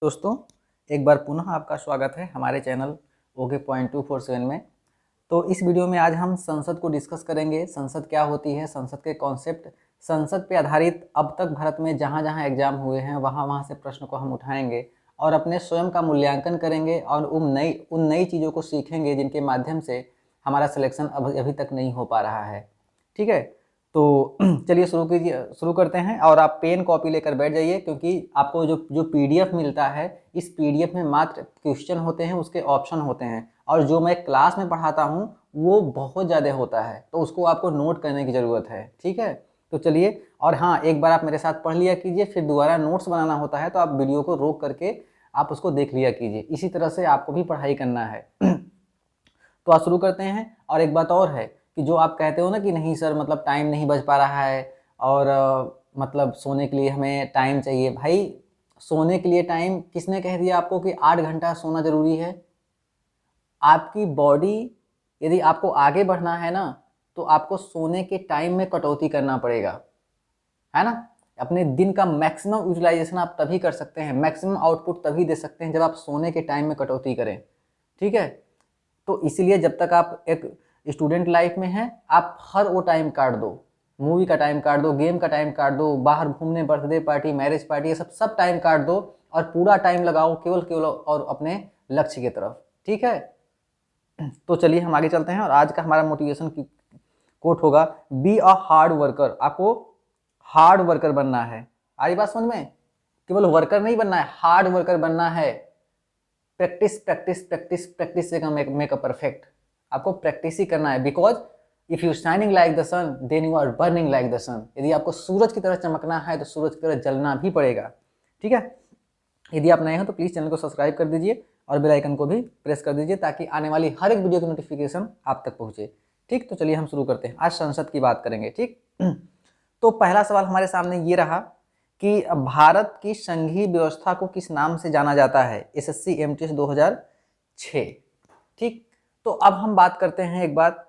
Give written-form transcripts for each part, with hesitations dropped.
दोस्तों, एक बार पुनः आपका स्वागत है हमारे चैनल ओके पॉइंट 247 में। तो इस वीडियो में आज हम संसद को डिस्कस करेंगे। संसद क्या होती है, संसद के कॉन्सेप्ट, संसद पे आधारित अब तक भारत में जहाँ जहाँ एग्जाम हुए हैं वहाँ से प्रश्न को हम उठाएंगे और अपने स्वयं का मूल्यांकन करेंगे और उन नई चीज़ों को सीखेंगे जिनके माध्यम से हमारा सिलेक्शन अभी तक नहीं हो पा रहा है। ठीक है, तो चलिए शुरू करते हैं। और आप पेन कॉपी लेकर बैठ जाइए, क्योंकि आपको जो पीडीएफ मिलता है, इस पीडीएफ में मात्र क्वेश्चन होते हैं, उसके ऑप्शन होते हैं, और जो मैं क्लास में पढ़ाता हूँ वो बहुत ज़्यादा होता है, तो उसको आपको नोट करने की ज़रूरत है। ठीक है, तो चलिए। और हाँ, एक बार आप मेरे साथ पढ़ लिया कीजिए, फिर दोबारा नोट्स बनाना होता है तो आप वीडियो को रोक करके आप उसको देख लिया कीजिए। इसी तरह से आपको भी पढ़ाई करना है। तो आप शुरू करते हैं। और एक बात और है कि जो आप कहते हो ना कि नहीं सर, मतलब टाइम नहीं बच पा रहा है और मतलब सोने के लिए हमें टाइम चाहिए। भाई, सोने के लिए टाइम किसने कह दिया आपको कि 8 घंटा सोना ज़रूरी है? आपकी बॉडी, यदि आपको आगे बढ़ना है ना, तो आपको सोने के टाइम में कटौती करना पड़ेगा, है ना। अपने दिन का मैक्सिमम यूटिलाइजेशन आप तभी कर सकते हैं, मैक्सिमम आउटपुट तभी दे सकते हैं जब आप सोने के टाइम में कटौती करें। ठीक है, तो इसीलिए जब तक आप एक स्टूडेंट लाइफ में हैं, आप हर वो टाइम काट दो, मूवी का टाइम काट दो, गेम का टाइम काट दो, बाहर घूमने, बर्थडे पार्टी, मैरिज पार्टी, ये सब टाइम काट दो और पूरा टाइम लगाओ केवल और अपने लक्ष्य की तरफ। ठीक है, तो चलिए हम आगे चलते हैं। और आज का हमारा मोटिवेशन की कोट होगा, बी अ हार्ड वर्कर। आपको हार्ड वर्कर बनना है। आ रही बात समझ में? केवल वर्कर नहीं बनना है, हार्ड वर्कर बनना है। प्रैक्टिस प्रैक्टिस प्रैक्टिस प्रैक्टिस से मेक अ परफेक्ट। आपको प्रैक्टिस ही करना है, because if you shining like the sun then you are burning like the sun. यदि आपको सूरज की तरह चमकना है तो सूरज की तरह जलना भी पड़ेगा। ठीक है, यदि आप नए हो तो प्लीज़ चैनल को सब्सक्राइब कर दीजिए और बेल आइकन को भी प्रेस कर दीजिए, ताकि आने वाली हर एक वीडियो की नोटिफिकेशन आप तक पहुंचे। ठीक, तो चलिए हम शुरू करते हैं। आज संसद की बात करेंगे। ठीक, तो पहला सवाल हमारे सामने ये रहा कि भारत की संघीय व्यवस्था को किस नाम से जाना जाता है? SSC MTS 2006। ठीक, तो अब हम बात करते हैं एक बात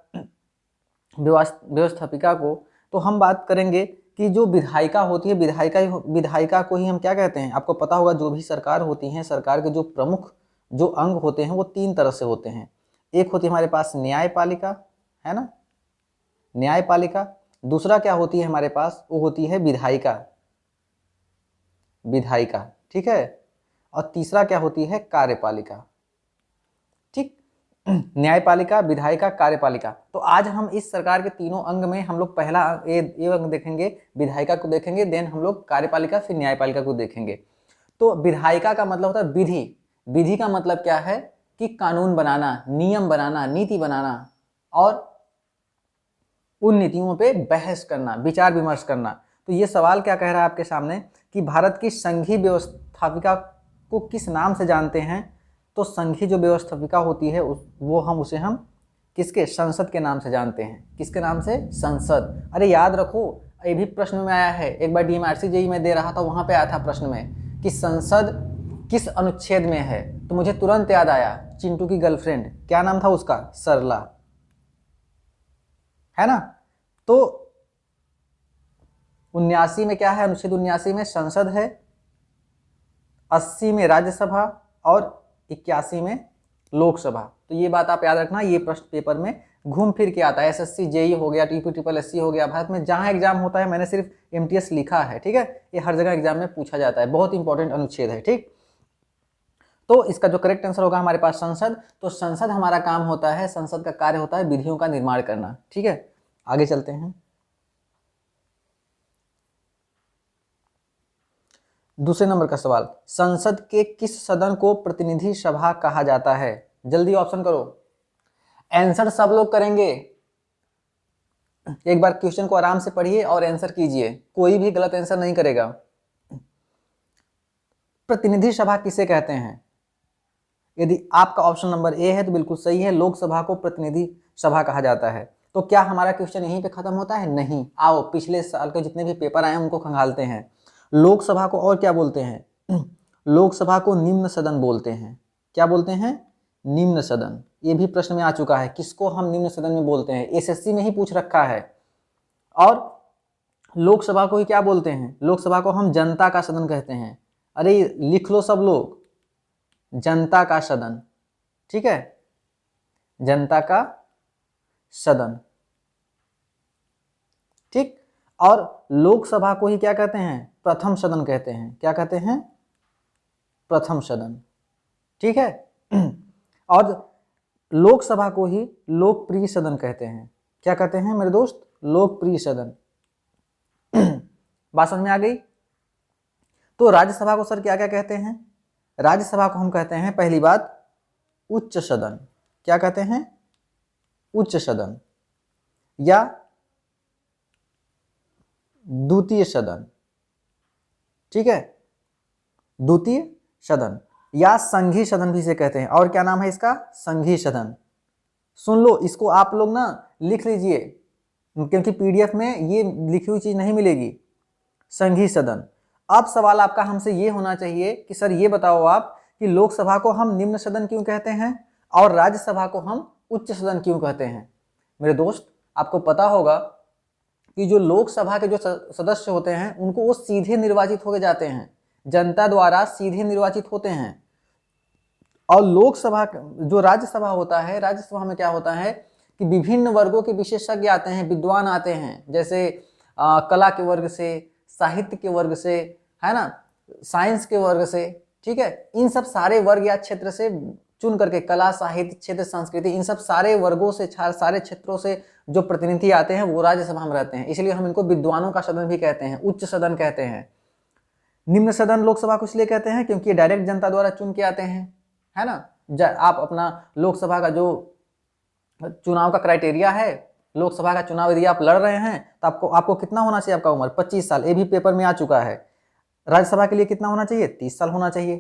व्यवस्थापिका को। तो हम बात करेंगे कि जो विधायिका होती है, विधायिका को ही हम क्या कहते हैं? आपको पता होगा, जो भी सरकार होती है, सरकार के जो प्रमुख जो अंग होते हैं वो 3 तरह से होते हैं। एक होती है हमारे पास न्यायपालिका, है ना, न्यायपालिका। दूसरा क्या होती है हमारे पास? वो होती है विधायिका, विधायिका। ठीक है, और तीसरा क्या होती है? कार्यपालिका। ठीक, न्यायपालिका, विधायिका, कार्यपालिका। तो आज हम इस सरकार के तीनों अंग में हम लोग पहला ये अंग देखेंगे, विधायिका को देखेंगे, देन हम लोग कार्यपालिका, फिर न्यायपालिका को देखेंगे। तो विधायिका का मतलब होता है विधि। विधि का मतलब क्या है? कि कानून बनाना, नियम बनाना, नीति बनाना और उन नीतियों पे बहस करना, विचार विमर्श करना। तो ये सवाल क्या कह रहा है आपके सामने कि भारत की संघीय व्यवस्थापिका को किस नाम से जानते हैं? तो संघीय जो व्यवस्थापिका होती है उसे हम किसके? संसद के नाम से जानते हैं। किसके नाम से? संसद। अरे याद रखो, ये भी प्रश्न में आया है। एक बार डीएमआरसी जेईई में दे रहा था, वहां पे आया था प्रश्न में कि संसद किस अनुच्छेद में है। तो मुझे तुरंत याद आया, चिंटू की गर्लफ्रेंड, क्या नाम था उसका? सरला, है ना। तो 79 में क्या है? अनुच्छेद 79 में संसद है, 80 में राज्यसभा और 81 में लोकसभा। तो ये बात आप याद रखना, ये प्रश्न पेपर में घूम फिर के आता है। एसएससी जेई हो गया, टीपीएससी हो गया, भारत में जहां एग्जाम होता है, मैंने सिर्फ एमटीएस लिखा है। ठीक है, ये हर जगह एग्जाम में पूछा जाता है, बहुत इंपॉर्टेंट अनुच्छेद है। ठीक, तो इसका जो करेक्ट आंसर होगा हमारे पास संसद। तो संसद हमारा काम होता है, संसद का कार्य होता है विधियों का निर्माण करना। ठीक है, आगे चलते हैं। दूसरे नंबर का सवाल, संसद के किस सदन को प्रतिनिधि सभा कहा जाता है? जल्दी ऑप्शन करो। आंसर सब लोग करेंगे, एक बार क्वेश्चन को आराम से पढ़िए और आंसर कीजिए, कोई भी गलत आंसर नहीं करेगा। प्रतिनिधि सभा किसे कहते हैं? यदि आपका ऑप्शन नंबर ए है तो बिल्कुल सही है, लोकसभा को प्रतिनिधि सभा कहा जाता है। तो क्या हमारा क्वेश्चन यहीं पे खत्म होता है? नहीं, आओ पिछले साल के जितने भी पेपर आए हैं उनको खंगालते हैं। लोकसभा को और क्या बोलते हैं? लोकसभा को निम्न सदन बोलते हैं। क्या बोलते हैं? निम्न सदन। ये भी प्रश्न में आ चुका है, किसको हम निम्न सदन में बोलते हैं, एसएससी में ही पूछ रखा है। और लोकसभा को ही क्या बोलते हैं? लोकसभा को हम जनता का सदन कहते हैं। अरे लिख लो सब लोग, जनता का सदन, ठीक है, जनता का सदन, ठीक। और लोकसभा को ही क्या कहते हैं, प्रथम सदन कहते हैं, क्या कहते हैं, प्रथम सदन, ठीक है। और लोकसभा को ही लोकप्रिय सदन कहते हैं, क्या कहते हैं मेरे दोस्त, लोकप्रिय सदन। बात समझ में आ गई। तो राज्यसभा को सर क्या क्या कहते हैं, राज्यसभा को हम कहते हैं पहली बात उच्च सदन, क्या कहते हैं, उच्च सदन या द्वितीय सदन, ठीक है, द्वितीय सदन या संघीय सदन भी इसे कहते हैं। और क्या नाम है इसका, संघीय सदन। सुन लो, इसको आप लोग ना लिख लीजिए, क्योंकि पीडीएफ में ये लिखी हुई चीज नहीं मिलेगी, संघीय सदन। अब सवाल आपका हमसे ये होना चाहिए कि सर ये बताओ आप कि लोकसभा को हम निम्न सदन क्यों कहते हैं और राज्यसभा को हम उच्च सदन क्यों कहते हैं। मेरे दोस्त, आपको पता होगा कि जो लोकसभा के जो सदस्य होते हैं उनको वो सीधे निर्वाचित होके जाते हैं, जनता द्वारा सीधे निर्वाचित होते हैं। और लोकसभा जो राज्यसभा होता है, राज्यसभा में क्या होता है कि विभिन्न वर्गों के विशेषज्ञ आते हैं, विद्वान आते हैं, जैसे कला के वर्ग से, साहित्य के वर्ग से, है ना, साइंस के वर्ग से, ठीक है, इन सब सारे वर्ग या क्षेत्र से चुन करके, कला, साहित्य, क्षेत्र, संस्कृति, इन सब सारे वर्गों से, सारे क्षेत्रों से जो प्रतिनिधि आते हैं वो राज्यसभा में रहते हैं। इसलिए हम इनको विद्वानों का सदन भी कहते हैं, उच्च सदन कहते हैं। निम्न सदन लोकसभा को इसलिए कहते हैं क्योंकि ये डायरेक्ट जनता द्वारा चुन के आते हैं, है ना। आप अपना लोकसभा का जो चुनाव का क्राइटेरिया है, लोकसभा का चुनाव यदि आप लड़ रहे हैं तो आपको कितना होना चाहिए, आपका उम्र 25 साल, ये भी पेपर में आ चुका है। राज्यसभा के लिए कितना होना चाहिए, 30 साल होना चाहिए।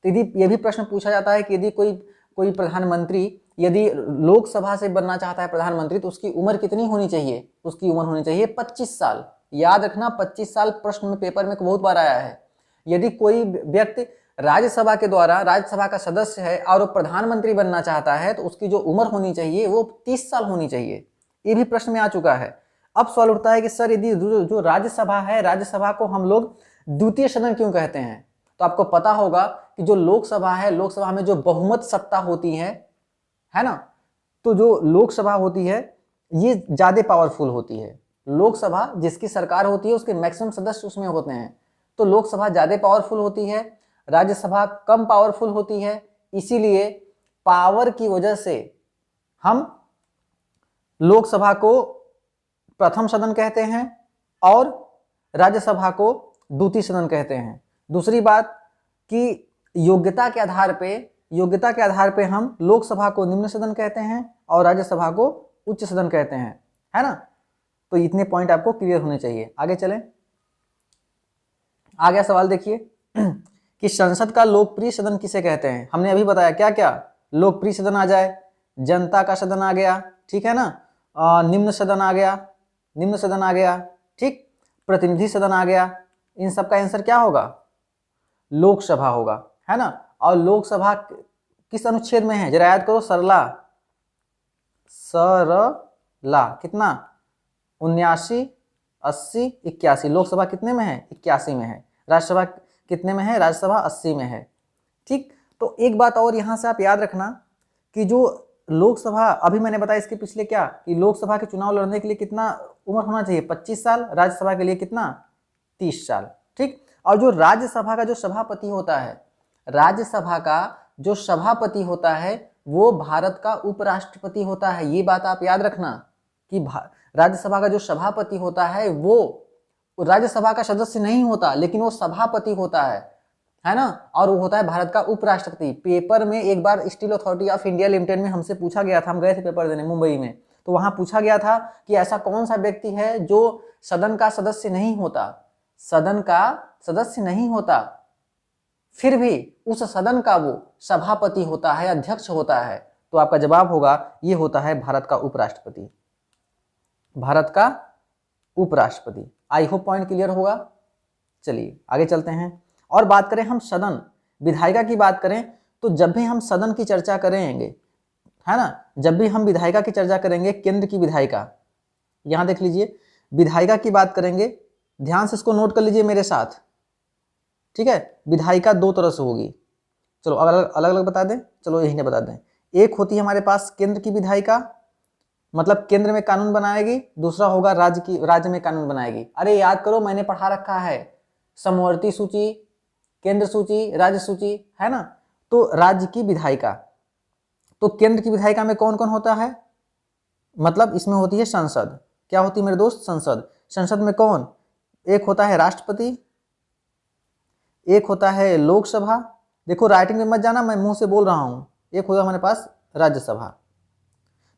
तो यदि ये भी प्रश्न पूछा जाता है कि यदि कोई प्रधानमंत्री यदि लोकसभा से बनना चाहता है प्रधानमंत्री तो उसकी उम्र कितनी होनी चाहिए, उसकी उम्र होनी चाहिए 25 साल। याद रखना, 25 साल प्रश्न में पेपर में बहुत बार आया है। यदि कोई व्यक्ति राज्यसभा के द्वारा राज्यसभा का सदस्य है और वो प्रधानमंत्री बनना चाहता है तो उसकी जो उम्र होनी चाहिए वो 30 साल होनी चाहिए। ये भी प्रश्न में आ चुका है। अब सवाल उठता है कि सर यदि जो राज्यसभा है, राज्यसभा को हम लोग द्वितीय सदन क्यों कहते हैं। तो आपको पता होगा कि जो लोकसभा है, लोकसभा में जो बहुमत सत्ता होती है ना, तो जो लोकसभा होती है ये ज्यादा पावरफुल होती है। लोकसभा जिसकी सरकार होती है उसके मैक्सिमम सदस्य उसमें होते हैं, तो लोकसभा ज्यादा पावरफुल होती है, राज्यसभा कम पावरफुल होती है। इसीलिए पावर की वजह से हम लोकसभा को प्रथम सदन कहते हैं और राज्यसभा को द्वितीय सदन कहते हैं। दूसरी बात कि योग्यता के आधार पे हम लोकसभा को निम्न सदन कहते हैं और राज्यसभा को उच्च सदन कहते हैं, है ना। तो इतने पॉइंट आपको क्लियर होने चाहिए। आगे चलें, आ गया सवाल देखिए कि संसद का लोकप्रिय सदन किसे कहते हैं। हमने अभी बताया क्या क्या, लोकप्रिय सदन आ जाए, जनता का सदन आ गया, ठीक है ना, निम्न सदन आ गया, ठीक, प्रतिनिधि सदन आ गया। इन सब का आंसर क्या होगा, लोकसभा होगा, है ना। और लोकसभा किस अनुच्छेद में है, जरा याद करो, सरला कितना 79, 80, 81। लोकसभा कितने में है, 81 में है। राज्यसभा कितने में है, राज्यसभा 80 में है, ठीक। तो एक बात और यहाँ से आप याद रखना कि जो लोकसभा, अभी मैंने बताया इसके पिछले क्या कि लोकसभा के चुनाव लड़ने के लिए कितना उम्र होना चाहिए, 25 साल। राज्यसभा के लिए कितना, 30 साल, ठीक। और जो राज्यसभा का जो सभापति होता है, राज्यसभा का जो सभापति होता है वो भारत का उपराष्ट्रपति होता है। ये बात आप याद रखना कि राज्यसभा का जो सभापति होता है वो राज्यसभा का सदस्य नहीं होता, लेकिन वो सभापति होता है ना, और वो होता है भारत का उपराष्ट्रपति। पेपर में एक बार steel authority of India limited में हमसे पूछा गया था, हम गए थे पेपर देने मुंबई में, तो वहां पूछा गया था कि ऐसा कौन सा व्यक्ति है जो सदन का सदस्य नहीं होता, सदन का सदस्य नहीं होता, फिर भी उस सदन का वो सभापति होता है, अध्यक्ष होता है। तो आपका जवाब होगा ये होता है भारत का उपराष्ट्रपति, भारत का उपराष्ट्रपति। आई होप पॉइंट क्लियर होगा। चलिए आगे चलते हैं और बात करें हम सदन विधायिका की बात करें तो जब भी हम सदन की चर्चा करेंगे, है ना, जब भी हम विधायिका की चर्चा करेंगे, केंद्र की विधायिका, यहां देख लीजिए, विधायिका की बात करेंगे, ध्यान से इसको नोट कर लीजिए मेरे साथ, ठीक है। विधायिका दो तरह से होगी, चलो अलग अलग बता दें, चलो यही ने बता दें। एक होती है हमारे पास केंद्र की विधायिका, मतलब केंद्र में कानून बनाएगी, दूसरा होगा राज्य में कानून बनाएगी। अरे याद करो, मैंने पढ़ा रखा है समवर्ती सूची, केंद्र सूची, राज्य सूची, है ना। तो राज्य की विधायिका, तो केंद्र की विधायिका में कौन कौन होता है, मतलब इसमें होती है संसद। क्या होती है मेरे दोस्त, संसद। संसद में कौन, एक होता है राष्ट्रपति, एक होता है लोकसभा, देखो राइटिंग में मत जाना, मैं मुंह से बोल रहा हूं, एक होगा हमारे पास राज्यसभा।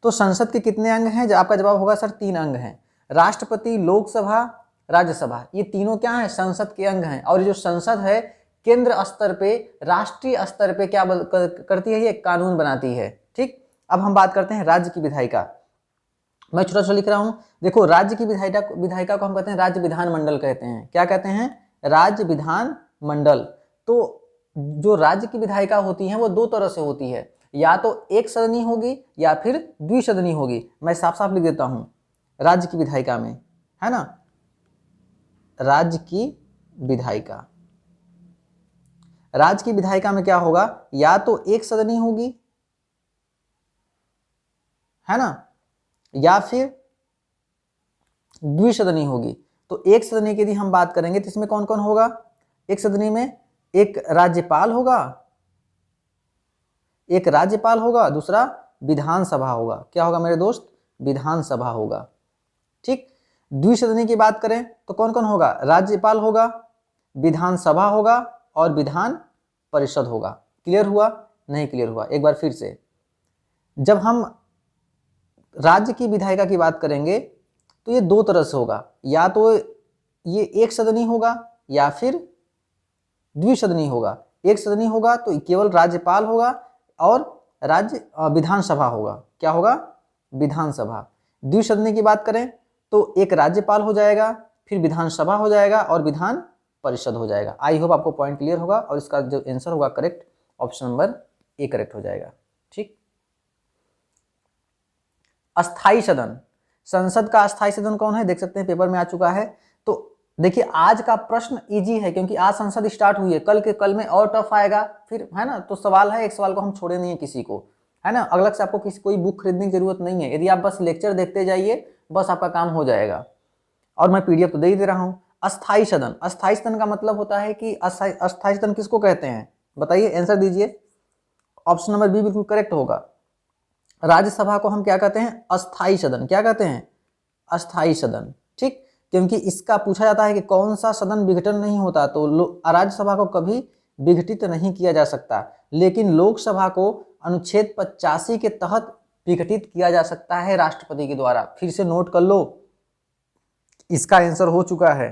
तो संसद के कितने अंग हैं, आपका जवाब होगा सर 3 अंग हैं, राष्ट्रपति, लोकसभा, राज्यसभा, ये तीनों क्या है, संसद के अंग हैं। और ये जो संसद है केंद्र स्तर पे, राष्ट्रीय स्तर पे क्या करती है, ये कानून बनाती है। ठीक, अब हम बात करते हैं राज्य की विधायिका। मैं छोटा छोटा लिख रहा हूं, देखो राज्य की विधायिका को हम कहते हैं राज्य विधान मंडल कहते हैं। क्या कहते हैं, राज्य विधान मंडल। तो जो राज्य की विधायिका होती है वो 2 तरह से होती है, या तो एक सदनी होगी या फिर द्विसदनी होगी। मैं साफ साफ लिख देता हूं, राज्य की विधायिका में, है ना, राज्य की विधायिका, राज्य की विधायिका में क्या होगा, या तो एक सदनी होगी, है ना, या फिर द्विसदनी होगी। तो एक सदनी की यदि हम बात करेंगे तो इसमें कौन कौन होगा, एक सदनी में एक राज्यपाल होगा, एक राज्यपाल होगा, दूसरा विधानसभा होगा। क्या होगा मेरे दोस्त, विधानसभा होगा। ठीक, द्विसदनी की बात करें तो कौन कौन होगा, राज्यपाल होगा, विधानसभा होगा और विधान परिषद होगा। क्लियर हुआ, नहीं क्लियर हुआ, एक बार फिर से। जब हम राज्य की विधायिका की बात करेंगे तो ये 2 तरह से होगा, या तो ये एक सदनी होगा या फिर द्विसदनी होगा। एक सदनी होगा तो केवल राज्यपाल होगा और राज्य विधानसभा होगा। क्या होगा, विधानसभा। द्विसदनी की बात करें तो एक राज्यपाल हो जाएगा, फिर विधानसभा हो जाएगा और विधान परिषद हो जाएगा। आई होप आपको पॉइंट क्लियर होगा और इसका जो आंसर होगा correct, option number A correct हो जाएगा। ठीक, अस्थाई सदन, संसद का अस्थाई सदन कौन है, देख सकते हैं पेपर में आ चुका है। तो देखिए आज का प्रश्न इजी है क्योंकि आज संसद स्टार्ट हुई है, कल के कल में और टफ आएगा फिर, है ना। तो सवाल है, एक सवाल को हम छोड़े नहीं है किसी को, है ना। अलग से आपको कोई बुक खरीदने की जरूरत नहीं है, यदि आप बस लेक्चर देखते जाइए बस आपका काम हो जाएगा। और मैं पीडीएफ तो दे ही दे रहा हूँ। अस्थाई सदन, अस्थाई सदन का मतलब होता है कि अस्थाई सदन किसको कहते हैं, बताइए, आंसर दीजिए। ऑप्शन नंबर बी बिल्कुल करेक्ट होगा। राज्यसभा को हम क्या कहते हैं, अस्थाई सदन। क्या कहते हैं, अस्थाई सदन। ठीक, क्योंकि इसका पूछा जाता है कि कौन सा सदन विघटन नहीं होता, तो राज्यसभा को कभी विघटित नहीं किया जा सकता, लेकिन लोकसभा को अनुच्छेद 85 के तहत विघटित किया जा सकता है राष्ट्रपति के द्वारा। फिर से नोट कर लो, इसका आंसर हो चुका है।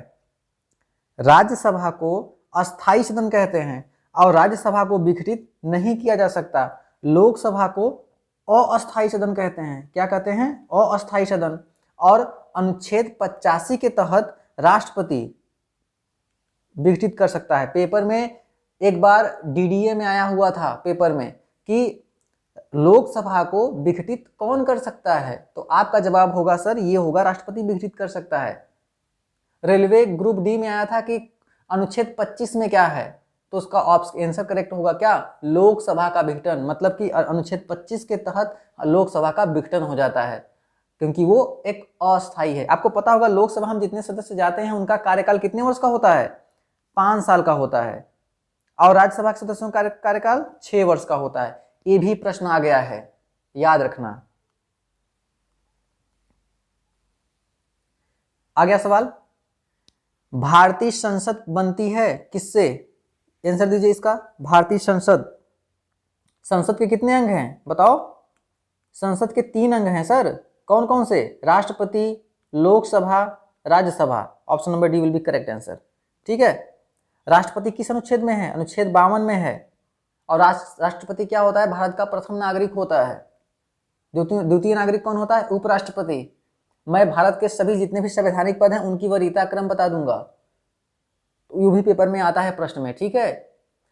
राज्यसभा को अस्थाई सदन कहते हैं और राज्यसभा को विघटित नहीं किया जा सकता। लोकसभा को अस्थाई सदन कहते हैं। क्या कहते हैं, अस्थाई सदन। और अनुच्छेद 85 के तहत राष्ट्रपति विघटित कर सकता है। पेपर में एक बार डीडीए में आया हुआ था पेपर में कि लोकसभा को विघटित कौन कर सकता है, तो आपका जवाब होगा सर ये होगा, राष्ट्रपति विघटित कर सकता है। रेलवे ग्रुप डी में आया था कि अनुच्छेद 25 में क्या है, तो उसका आंसर करेक्ट होगा क्या, लोकसभा का विघटन। मतलब कि अनुच्छेद 25 के तहत लोकसभा का विघटन हो जाता है क्योंकि वो एक अस्थाई है। आपको पता होगा लोकसभा हम जितने सदस्य जाते हैं उनका कार्यकाल कितने वर्ष का होता है, 5 साल का होता है, और राज्यसभा के सदस्यों का कार्यकाल 6 वर्ष का होता है। ये भी प्रश्न आ गया है, याद रखना। आ गया सवाल, भारतीय संसद बनती है किससे, आंसर दीजिए इसका। भारतीय संसद, संसद के कितने अंग हैं बताओ, संसद के 3 अंग हैं सर। कौन कौन से, राष्ट्रपति, Lok Sabha, Rajya Sabha. Option number D will be correct answer. ठीक है, राष्ट्रपति किस अनुच्छेद में है, अनुच्छेद 52 में है। और राष्ट्रपति क्या होता है, भारत का प्रथम नागरिक होता है। द्वितीय नागरिक कौन होता है, उपराष्ट्रपति। मैं भारत के सभी जितने भी संवैधानिक पद हैं उनकी वरीयता क्रम बता दूंगा, तो ये भी पेपर में आता है प्रश्न में। ठीक है,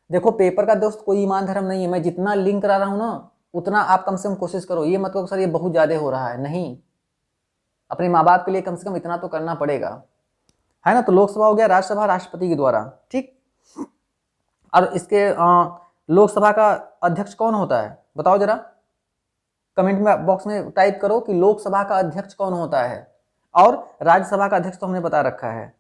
देखो पेपर का दोस्त कोई ईमान धर्म नहीं है, मैं जितना लिंक करा रहा हूं ना उतना आप कम से कम कोशिश करो। ये मतलब सर ये बहुत ज्यादा हो रहा है, नहीं, अपने माँ बाप के लिए कम से कम इतना तो करना पड़ेगा, है ना। तो लोकसभा हो गया, राज्यसभा राष्ट्रपति के द्वारा। ठीक, और इसके लोकसभा का अध्यक्ष कौन होता है, बताओ जरा, कमेंट में बॉक्स में टाइप करो कि लोकसभा का अध्यक्ष कौन होता है। और राज्यसभा का अध्यक्ष तो हमने बता रखा है।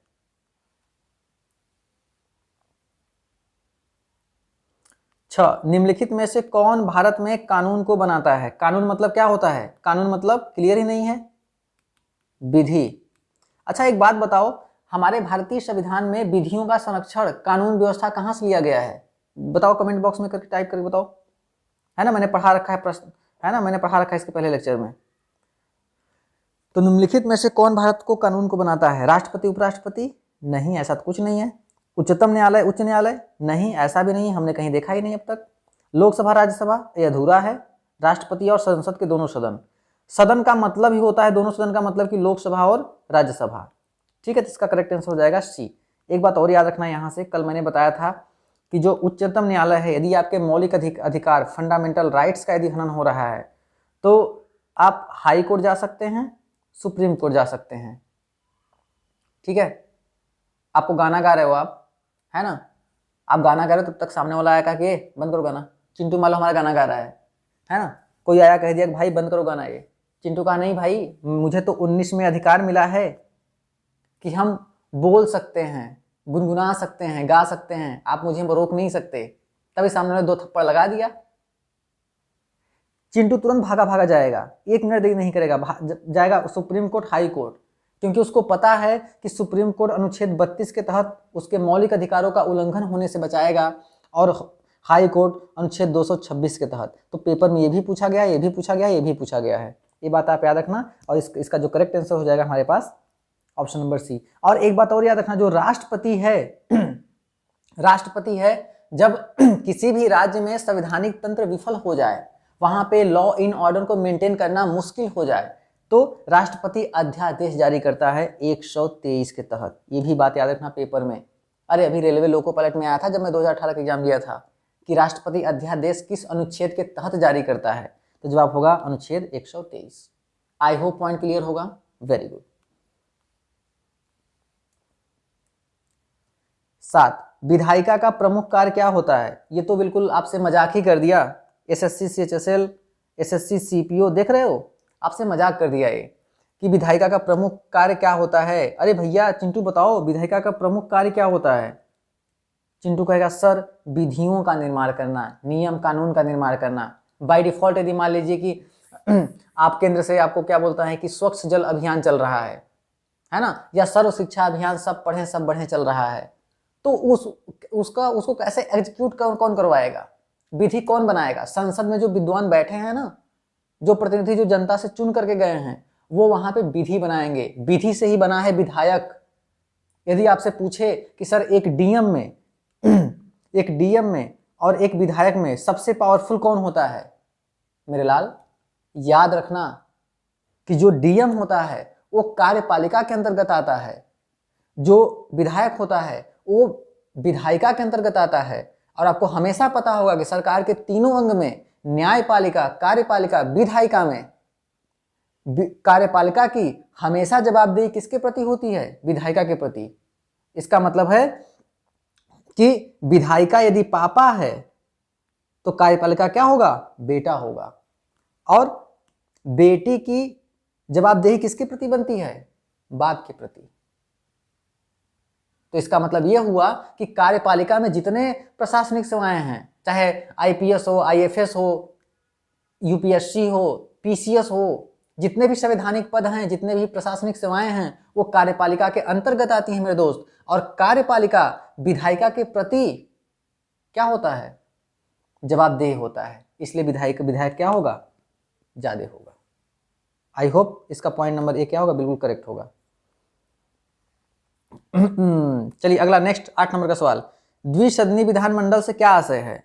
निम्नलिखित में से कौन भारत में कानून को बनाता है। कानून मतलब क्या होता है, कानून मतलब क्लियर ही नहीं है, विधि। अच्छा एक बात बताओ, हमारे भारतीय संविधान में विधियों का संरक्षण, कानून व्यवस्था कहां से लिया गया है, बताओ कमेंट बॉक्स में करके टाइप करके बताओ। है ना, मैंने पढ़ा रखा है प्रश्न, है ना, मैंने पढ़ा रखा है इसके पहले लेक्चर में। तो निम्नलिखित में से कौन भारत को कानून को बनाता है, राष्ट्रपति, उपराष्ट्रपति? नहीं, ऐसा तो कुछ नहीं है। उच्चतम न्यायालय, उच्च न्यायालय? नहीं, ऐसा भी नहीं, हमने कहीं देखा ही नहीं अब तक। लोकसभा, राज्यसभा? ये अधूरा है। राष्ट्रपति और संसद के दोनों सदन, सदन का मतलब ही होता है, दोनों सदन का मतलब कि लोकसभा और राज्यसभा। ठीक है, तो इसका करेक्ट आंसर हो जाएगा सी। एक बात और याद रखना यहाँ से, कल मैंने बताया था कि जो उच्चतम न्यायालय है, यदि आपके मौलिक अधिकार, फंडामेंटल राइट्स का यदि हनन हो रहा है तो आप हाई कोर्ट जा सकते हैं, सुप्रीम कोर्ट जा सकते हैं। ठीक है, आपको गाना गा रहे हो आप, है ना, आप गाना गा रहे हो, तब तक सामने वाला आया कहा कि बंद करो गाना, चिंटू मालो हमारा गाना गा रहा है ना। कोई आया कह दिया कि भाई बंद करो गाना, ये चिंटू कहा नहीं भाई, मुझे तो 19 में अधिकार मिला है कि हम बोल सकते हैं, गुनगुना सकते हैं, गा सकते हैं, आप मुझे रोक नहीं सकते। तभी सामने वाले 2 थप्पड़ लगा दिया। चिंटू तुरंत भागा भागा जाएगा, 1 मिनट देरी नहीं करेगा, जाएगा सुप्रीम कोर्ट, हाई कोर्ट, क्योंकि उसको पता है कि सुप्रीम कोर्ट अनुच्छेद 32 के तहत उसके मौलिक अधिकारों का उल्लंघन होने से बचाएगा, और हाई कोर्ट अनुच्छेद 226 के तहत। तो पेपर में ये भी पूछा गया, ये भी पूछा गया, ये भी पूछा गया है, ये बात आप याद रखना। और इसका जो करेक्ट आंसर हो जाएगा हमारे पास ऑप्शन नंबर सी। और एक बात और याद रखना, जो राष्ट्रपति है राष्ट्रपति है, जब किसी भी राज्य में संवैधानिक तंत्र विफल हो जाए, वहां पे लॉ इन ऑर्डर को मेंटेन करना मुश्किल हो जाए, तो राष्ट्रपति अध्यादेश जारी करता है 123 के तहत। ये भी बात याद रखना पेपर में। अरे अभी रेलवे लोको पायलट में आया था जब मैं 2018 का एग्जाम दिया था कि राष्ट्रपति अध्यादेश किस अनुच्छेद के तहत जारी करता है, तो जवाब होगा अनुच्छेद 123। आई होप पॉइंट क्लियर होगा, वेरी गुड। 7, विधायिका का प्रमुख कार्य क्या होता है। ये तो बिल्कुल आपसे मजाक ही कर दिया, एसएससी सीएचएसएल, एसएससी सीपीओ, देख रहे हो, आपसे मजाक कर दिया ये कि विधायिका का प्रमुख कार्य क्या होता है। अरे भैया चिंटू बताओ विधायिका का प्रमुख कार्य क्या होता है। चिंटू कहेगा सर विधियों का निर्माण करना, नियम कानून का निर्माण करना। बाय डिफॉल्ट यदि मान लीजिए कि आप केंद्र से आपको क्या बोलता है कि स्वच्छ जल अभियान चल रहा है ना, या सर्व शिक्षा अभियान, सब पढ़ें सब बढ़ें चल रहा है, तो उसको कैसे एग्जीक्यूट कौन करवाएगा, विधि कौन बनाएगा। संसद में जो विद्वान बैठे हैं ना, जो प्रतिनिधि जो जनता से चुन करके गए हैं, वो वहां पे विधि बनाएंगे। विधि से ही बना है विधायक। यदि आपसे पूछे कि सर एक डीएम में एक डीएम में और एक विधायक में सबसे पावरफुल कौन होता है, मेरे लाल याद रखना कि जो डीएम होता है वो कार्यपालिका के अंतर्गत आता है, जो विधायक होता है वो विधायिका के अंतर्गत आता है। और आपको हमेशा पता होगा कि सरकार के तीनों अंग में, न्यायपालिका, कार्यपालिका, विधायिका में, कार्यपालिका की हमेशा जवाबदेही किसके प्रति होती है, विधायिका के प्रति। इसका मतलब है कि विधायिका यदि पापा है तो कार्यपालिका क्या होगा, बेटा होगा। और बेटी की जवाबदेही किसके प्रति बनती है, बाप के प्रति। तो इसका मतलब यह हुआ कि कार्यपालिका में जितने प्रशासनिक सेवाएं हैं, चाहे आईपीएस हो, आईएफएस हो, यूपीएससी हो, पीसीएस हो, जितने भी संवैधानिक पद हैं, जितने भी प्रशासनिक सेवाएं हैं, वो कार्यपालिका के अंतर्गत आती हैं मेरे दोस्त। और कार्यपालिका विधायिका के प्रति क्या होता है, जवाबदेह होता है, इसलिए विधायक क्या होगा, ज्यादा होगा। आई होप इसका पॉइंट नंबर 1 क्या होगा, बिल्कुल करेक्ट होगा। चलिए अगला नेक्स्ट 8 नंबर का सवाल, द्विसदनी विधानमंडल से क्या आशय है।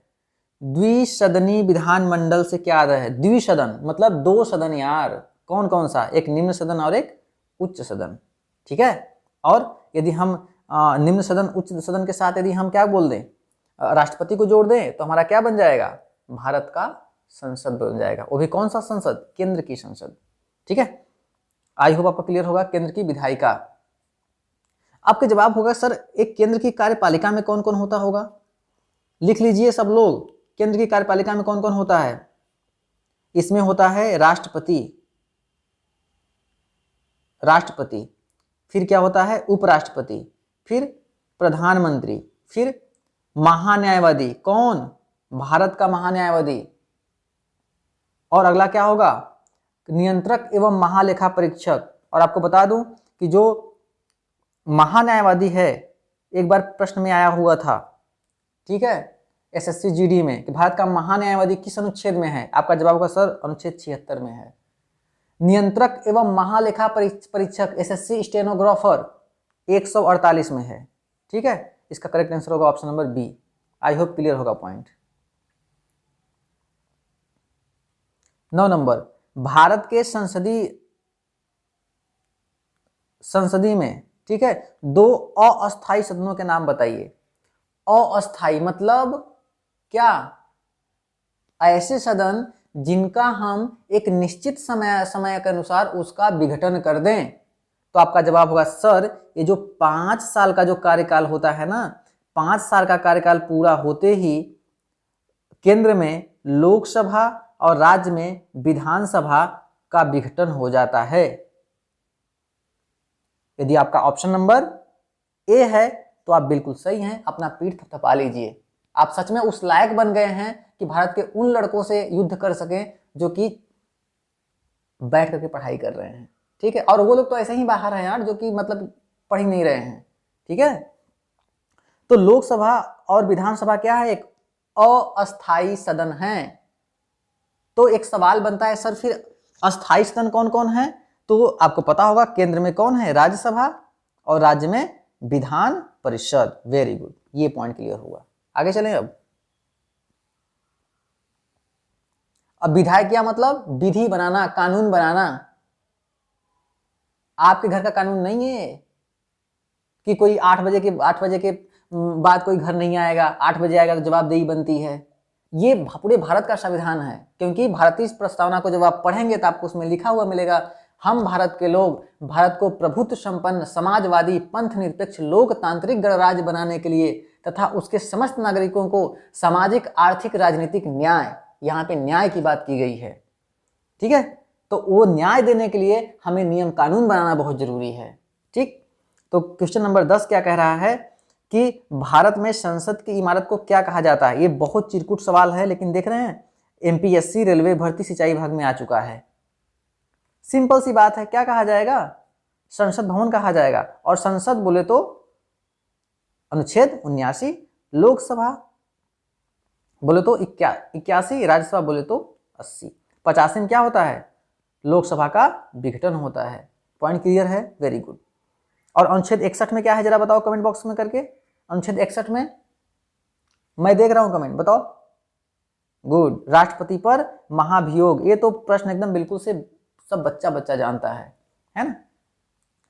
द्विसदनी विधानमंडल से क्या आशय है। द्विसदन मतलब 2 सदन यार, कौन कौन सा, एक निम्न सदन और एक उच्च सदन, ठीक है। और यदि हम निम्न सदन उच्च सदन के साथ यदि हम क्या बोल दें, राष्ट्रपति को जोड़ दें, तो हमारा क्या बन जाएगा, भारत का संसद बन जाएगा। वो भी कौन सा संसद, केंद्र की संसद, ठीक है। आई होप आपको क्लियर होगा। केंद्र की विधायिका, आपके जवाब होगा सर एक केंद्र की कार्यपालिका में कौन कौन होता होगा, लिख लीजिए सब लोग। केंद्र की कार्यपालिका में कौन कौन होता है? इसमें होता है राष्ट्रपति, राष्ट्रपति, फिर क्या होता है? उपराष्ट्रपति, फिर प्रधानमंत्री, फिर महान्यायवादी। कौन? भारत का महान्यायवादी। और अगला क्या होगा? नियंत्रक एवं महालेखा परीक्षक। और आपको बता दूं कि जो महान्यायवादी है, एक बार प्रश्न में आया हुआ था, ठीक है, एसएससी जीडी में, कि भारत का महान्यायवादी किस अनुच्छेद में है? आपका जवाब होगा सर अनुच्छेद 76 में है। नियंत्रक एवं महालेखा परीक्षक एसएससी स्टेनोग्राफर 148 में है। ठीक है, इसका करेक्ट आंसर होगा option number B. I hope clear होगा पॉइंट। 9 नंबर, भारत के संसदीय में, ठीक है, 2 अस्थायी सदनों के नाम बताइए। अस्थायी मतलब क्या? ऐसे सदन जिनका हम एक निश्चित समय के अनुसार उसका विघटन कर दें। तो आपका जवाब होगा सर ये जो 5 साल का जो कार्यकाल होता है ना, 5 साल का कार्यकाल पूरा होते ही केंद्र में लोकसभा और राज्य में विधानसभा का विघटन हो जाता है। यदि आपका ऑप्शन नंबर ए है तो आप बिल्कुल सही हैं, अपना पीठ थपथपा लीजिए। आप सच में उस लायक बन गए हैं कि भारत के उन लड़कों से युद्ध कर सकें जो कि बैठ करके पढ़ाई कर रहे हैं। ठीक है, और वो लोग तो ऐसे ही बाहर हैं यार, जो कि मतलब पढ़ ही नहीं रहे हैं। ठीक है, तो लोकसभा और विधानसभा क्या है? एक अस्थायी सदन है। तो एक सवाल बनता है सर फिर अस्थायी सदन कौन कौन है? तो आपको पता होगा केंद्र में कौन है? राज्यसभा, और राज्य में विधान परिषद। वेरी गुड, ये पॉइंट क्लियर हुआ। आगे चलें। अब विधायक क्या मतलब? विधि बनाना, कानून बनाना। आपके घर का कानून नहीं है कि कोई 8 बजे के बाद कोई घर नहीं आएगा, 8 बजे आएगा तो जवाबदेही बनती है। ये पूरे भारत का संविधान है, क्योंकि भारतीय प्रस्तावना को जब आप पढ़ेंगे तो आपको उसमें लिखा हुआ मिलेगा, हम भारत के लोग भारत को प्रभुत्व संपन्न, समाजवादी, पंथ निरपेक्ष, लोकतांत्रिक गणराज्य बनाने के लिए तथा उसके समस्त नागरिकों को सामाजिक, आर्थिक, राजनीतिक न्याय, यहाँ पे न्याय की बात की गई है। ठीक है, तो वो न्याय देने के लिए हमें नियम कानून बनाना बहुत जरूरी है। ठीक, तो क्वेश्चन नंबर 10 क्या कह रहा है कि भारत में संसद की इमारत को क्या कहा जाता है? ये बहुत चिरकुट सवाल है, लेकिन देख रहे हैं एमपीएससी, रेलवे भर्ती, सिंचाई विभाग में आ चुका है। सिंपल सी बात है, क्या कहा जाएगा? संसद भवन कहा जाएगा। और संसद बोले तो अनुच्छेद 79, लोकसभा बोले तो 81, राज्यसभा बोले तो 80। 85 में क्या होता है? लोकसभा का विघटन होता है। पॉइंट क्लियर है, वेरी गुड। और अनुच्छेद 61 में क्या है जरा बताओ कमेंट बॉक्स में करके। अनुच्छेद 61 में मैं देख रहा हूं कमेंट, बताओ। गुड, राष्ट्रपति पर महाभियोग। ये तो प्रश्न एकदम बिल्कुल से सब बच्चा जानता है ना?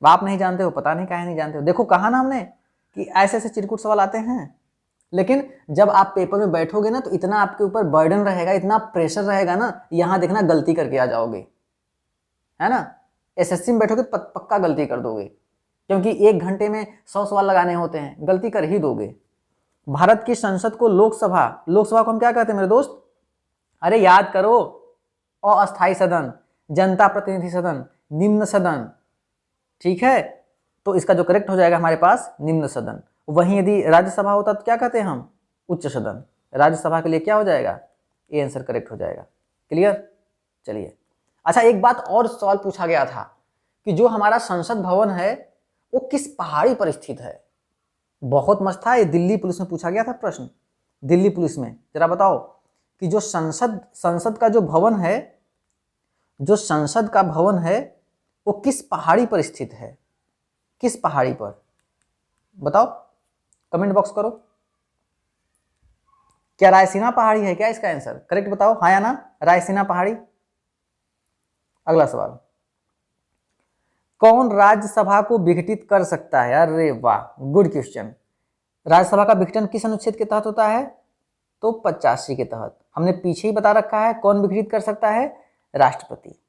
आप नहीं जानते हो, पता नहीं काहे नहीं जानते हो। देखो कहा ना हमने कि ऐसे ऐसे चिरकुट सवाल आते हैं, लेकिन जब आप पेपर में बैठोगे ना तो इतना आपके ऊपर बर्डन रहेगा, इतना प्रेशर रहेगा ना, यहां देखना गलती करके आ जाओगे, है ना? एसएससी में बैठोगे तो पक्का गलती कर दोगे, क्योंकि 1 घंटे में 100 सवाल लगाने होते हैं, गलती कर ही दोगे। भारत की संसद को लोकसभा को हम क्या कहते हैं मेरे दोस्त? अरे याद करो, अस्थायी सदन, जनता प्रतिनिधि सदन, निम्न सदन। ठीक है, तो इसका जो करेक्ट हो जाएगा हमारे पास निम्न सदन। वहीं यदि राज्यसभा होता तो क्या कहते हैं हम? उच्च सदन। राज्यसभा के लिए क्या हो जाएगा? ये आंसर करेक्ट हो जाएगा। क्लियर? चलिए, अच्छा एक बात और सवाल पूछा गया था कि जो हमारा संसद भवन है वो किस पहाड़ी पर स्थित है। बहुत मस्त था, ये दिल्ली पुलिस में पूछा गया था प्रश्न। दिल्ली पुलिस में जरा बताओ कि जो संसद का जो भवन है, जो संसद का भवन है वो किस पहाड़ी पर स्थित है? किस पहाड़ी पर बताओ, कमेंट बॉक्स करो। क्या रायसीना पहाड़ी है क्या इसका आंसर? करेक्ट बताओ, हाँ या ना? रायसीना पहाड़ी। अगला सवाल, कौन राज्यसभा को विघटित कर सकता है? अरे वाह, गुड क्वेश्चन। राज्यसभा का विघटन किस अनुच्छेद के तहत होता है? तो 85 के तहत। हमने पीछे ही बता रखा है कौन विघटित कर सकता है? राष्ट्रपति।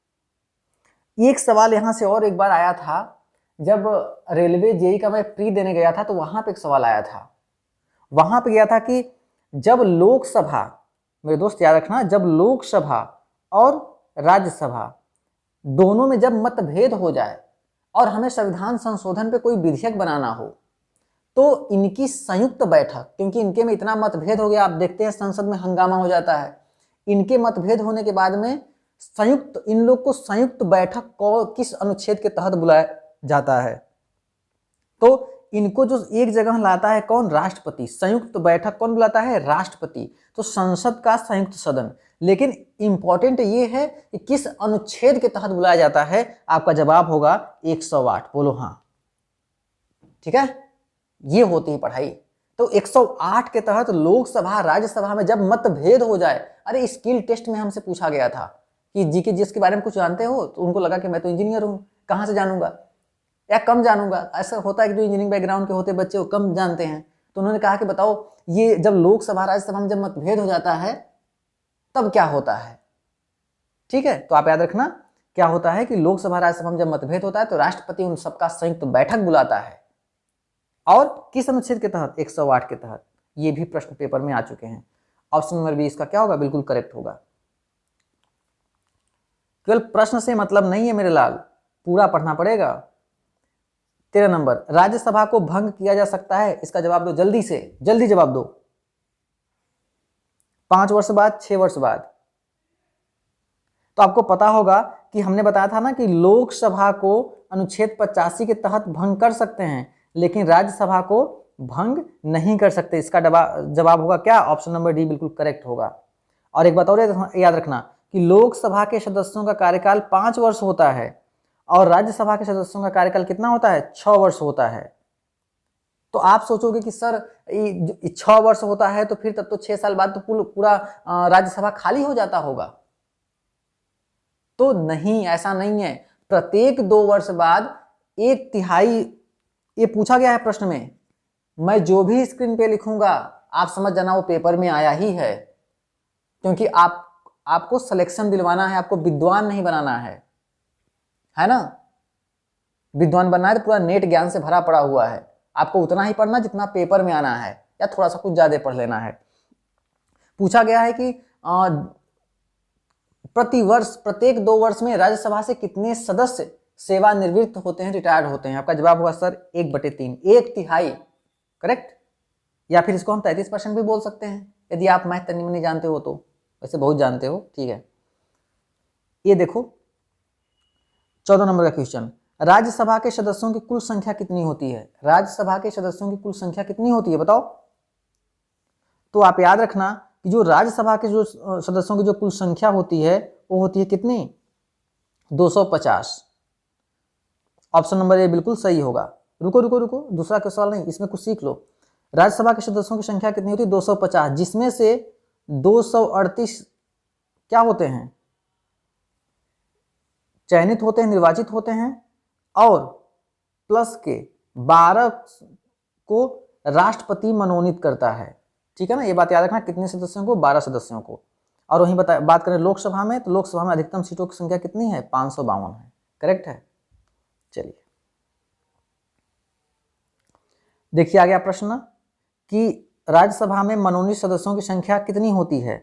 एक सवाल यहां से और एक बार आया था, जब रेलवे जेई का मैं प्री देने गया था तो वहां पे एक सवाल आया था। वहां पे गया था कि जब लोकसभा मेरे दोस्त याद रखना, जब लोकसभा और राज्यसभा दोनों में जब मतभेद हो जाए और हमें संविधान संशोधन पे कोई विधेयक बनाना हो, तो इनकी संयुक्त बैठक, क्योंकि इनके में इतना मतभेद हो गया, आप देखते हैं संसद में हंगामा हो जाता है, इनके मतभेद होने के बाद में संयुक्त, इन लोग को संयुक्त बैठक को किस अनुच्छेद के तहत बुलाया जाता है? तो इनको जो एक जगह लाता है कौन? राष्ट्रपति। संयुक्त बैठक कौन बुलाता है? राष्ट्रपति। तो संसद का संयुक्त सदन। लेकिन इंपॉर्टेंट ये है कि किस अनुच्छेद के तहत बुलाया जाता है? आपका जवाब होगा 108। बोलो हाँ, ठीक है, ये होती है पढ़ाई। तो 108 के तहत लोकसभा राज्यसभा में जब मतभेद हो जाए, अरे स्किल टेस्ट में हमसे पूछा गया था कि जीके जीएस के बारे में कुछ जानते हो, तो उनको लगा कि मैं तो इंजीनियर हूं, कहां से जानूंगा या कम जानूंगा। ऐसा होता है कि जो इंजीनियरिंग बैकग्राउंड के होते बच्चे वो कम जानते हैं, तो उन्होंने कहा कि बताओ ये जब लोकसभा राज्यसभा में जब मतभेद हो जाता है तब क्या होता है? ठीक है, तो आप याद रखना क्या होता है कि लोकसभा राज्यसभा में जब मतभेद होता है तो राष्ट्रपति उन सबका संयुक्त बैठक बुलाता है। और किस अनुच्छेद के तहत? 108 के तहत। ये भी प्रश्न पेपर में आ चुके हैं। ऑप्शन नंबर बी इसका क्या होगा? बिल्कुल करेक्ट होगा। केवल प्रश्न से मतलब नहीं है मेरे लाल, पूरा पढ़ना पड़ेगा। 13 नंबर, राज्यसभा को भंग किया जा सकता है? इसका जवाब दो जल्दी से, जल्दी जवाब दो। 5 वर्ष बाद, 6 वर्ष बाद। तो आपको पता होगा कि हमने बताया था ना कि लोकसभा को अनुच्छेद 85 के तहत भंग कर सकते हैं, लेकिन राज्यसभा को भंग नहीं कर सकते। इसका जवाब होगा क्या? ऑप्शन नंबर डी बिल्कुल करेक्ट होगा। और एक बात और याद रखना कि लोकसभा के सदस्यों का कार्यकाल 5 वर्ष होता है और राज्यसभा के सदस्यों का कार्यकाल कितना होता है? 6 वर्ष होता है। तो आप सोचोगे कि सर 6 वर्ष होता है तो फिर तब तो 6 साल बाद तो पूरा राज्यसभा खाली हो जाता होगा। तो नहीं, ऐसा नहीं है। प्रत्येक 2 वर्ष बाद 1/3, ये पूछा गया है प्रश्न में। मैं जो भी स्क्रीन पे लिखूंगा आप समझ जाना वो पेपर में आया ही है, क्योंकि आपको सिलेक्शन दिलवाना है, आपको विद्वान नहीं बनाना है ना। विद्वान बनना है तो पूरा नेट ज्ञान से भरा पड़ा हुआ है, आपको उतना ही पढ़ना जितना पेपर में आना है, या थोड़ा सा कुछ ज्यादा पढ़ लेना है। पूछा गया है कि प्रति वर्ष, प्रत्येक 2 वर्ष में राज्यसभा से कितने सदस्य सेवानिवृत्त होते हैं, रिटायर्ड होते हैं? आपका जवाब होगा सर 1/3, 1/3। करेक्ट। या फिर इसको हम 33% भी बोल सकते हैं, यदि आप मैथ तनिक नहीं जानते हो तो। वैसे बहुत जानते हो, ठीक है। ये देखो 14 नंबर का क्वेश्चन, राज्यसभा के सदस्यों की कुल संख्या कितनी होती है? राज्यसभा के सदस्यों की कुल संख्या कितनी होती है बताओ? तो आप याद रखना कि जो राज्यसभा के जो सदस्यों की जो कुल संख्या होती है वो होती है कितनी? 250। ऑप्शन नंबर ए बिल्कुल सही होगा। रुको रुको रुको, दूसरा का सवाल नहीं, इसमें कुछ सीख लो। राज्यसभा के सदस्यों की संख्या कितनी होती है? 250, जिसमें से 238 क्या होते हैं? चयनित होते हैं, निर्वाचित होते हैं, और प्लस के 12 को राष्ट्रपति मनोनीत करता है। ठीक है ना, ये बात याद रखना। कितने सदस्यों को? 12 सदस्यों को। और वहीं बात करें लोकसभा में, तो लोकसभा में अधिकतम सीटों की संख्या कितनी है? 552 है। करेक्ट है। चलिए देखिए आ गया प्रश्न कि राज्यसभा में मनोनीत सदस्यों की संख्या कितनी होती है।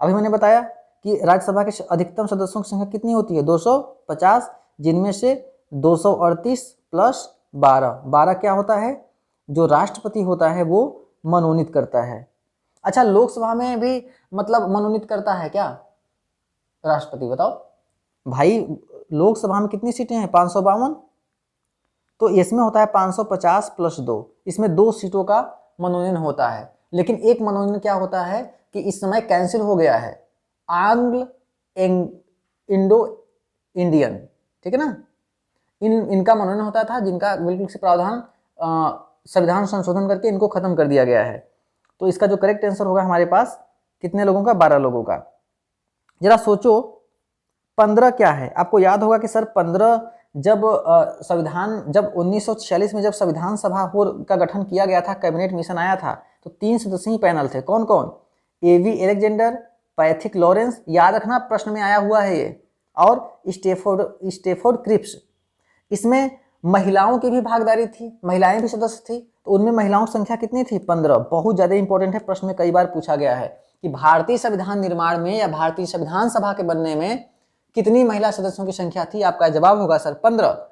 अभी मैंने बताया कि राज्यसभा के अधिकतम सदस्यों की संख्या कितनी होती है? 250, जिनमें से 238 प्लस 12 क्या होता है? जो राष्ट्रपति होता है वो मनोनीत करता है। अच्छा, लोकसभा में भी मतलब मनोनीत करता है क्या राष्ट्रपति? बताओ भाई, लोकसभा में कितनी सीटें हैं? 552। तो इसमें होता है 550 प्लस 2, इसमें 2 सीटों का मनोनयन होता है। लेकिन एक मनोनयन क्या होता है कि इस समय कैंसिल हो गया है, आंग्ल इंडो इंडियन, ठीक है ना। इनका मनोनयन होता था, जिनका बिल्कुल से प्रावधान संविधान संशोधन करके इनको खत्म कर दिया गया है। तो इसका जो करेक्ट आंसर होगा हमारे पास कितने लोगों का? 12 लोगों का। जरा सोचो 15 क्या है? आपको याद होगा कि सर 15 जब जब 1946 में जब संविधान सभा का गठन किया गया था, कैबिनेट मिशन आया था, तो 3 सदस्यीय पैनल थे। कौन कौन? एवी एलेक्जेंडर, पैथिक लॉरेंस, याद रखना प्रश्न में आया हुआ है ये, और स्टेफोर्ड क्रिप्स। इसमें महिलाओं की भी भागीदारी थी, महिलाएं भी सदस्य थी। तो उनमें महिलाओं की संख्या कितनी थी? 15। बहुत ज्यादा इंपॉर्टेंट है, प्रश्न में कई बार पूछा गया है। कि भारतीय संविधान निर्माण में या भारतीय संविधान सभा के बनने में कितनी महिला सदस्यों की संख्या थी? आपका जवाब होगा सर 15।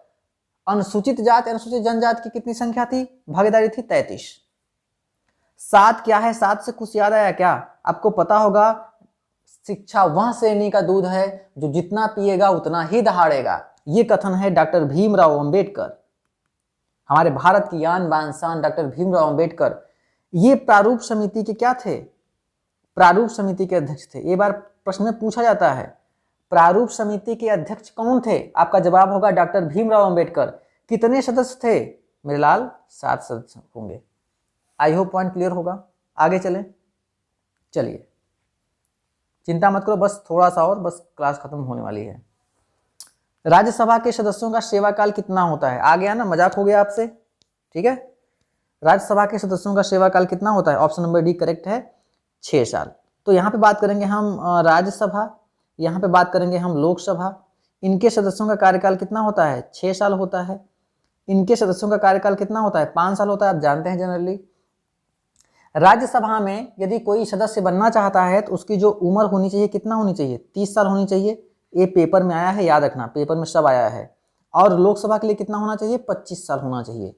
अनुसूचित जाति अनुसूचित जनजाति की कितनी संख्या थी? भागीदारी थी 33। 7 क्या है? 7 से कुछ याद आया क्या? आपको पता होगा शिक्षा वह श्रेणी का दूध है जो जितना पिएगा उतना ही दहाड़ेगा। ये कथन है डॉक्टर भीमराव अंबेडकर, हमारे भारत की आन बान शान डॉक्टर भीमराव अंबेडकर। ये प्रारूप समिति के क्या थे? प्रारूप समिति के अध्यक्ष थे। ये बार प्रश्न में पूछा जाता है प्रारूप समिति के अध्यक्ष कौन थे? आपका जवाब होगा डॉक्टर भीमराव अंबेडकर। कितने सदस्य थे मेरे लाल? 7 सदस्य होंगे। आई होप पॉइंट क्लियर होगा। आगे चलें। चलिए चिंता मत करो, बस थोड़ा सा और, बस क्लास खत्म होने वाली है। राज्यसभा के सदस्यों का सेवा काल कितना होता है? आ गया ना, मजाक हो गया आपसे, ठीक है। राज्यसभा के सदस्यों का सेवा काल कितना होता है? ऑप्शन नंबर डी करेक्ट है, 6 साल। तो यहाँ पे बात करेंगे हम राज्यसभा, यहाँ पे बात करेंगे हम लोकसभा। इनके सदस्यों का कार्यकाल कितना होता है? 6 साल होता है। इनके सदस्यों का कार्यकाल कितना होता है? 5 साल होता है, आप जानते हैं जनरली। राज्यसभा में यदि कोई सदस्य बनना चाहता है तो उसकी जो उम्र होनी चाहिए कितना होनी चाहिए? 30 साल होनी चाहिए। ये पेपर में आया है, याद रखना, पेपर में सब आया है। और लोकसभा के लिए कितना होना चाहिए? 25 साल होना चाहिए।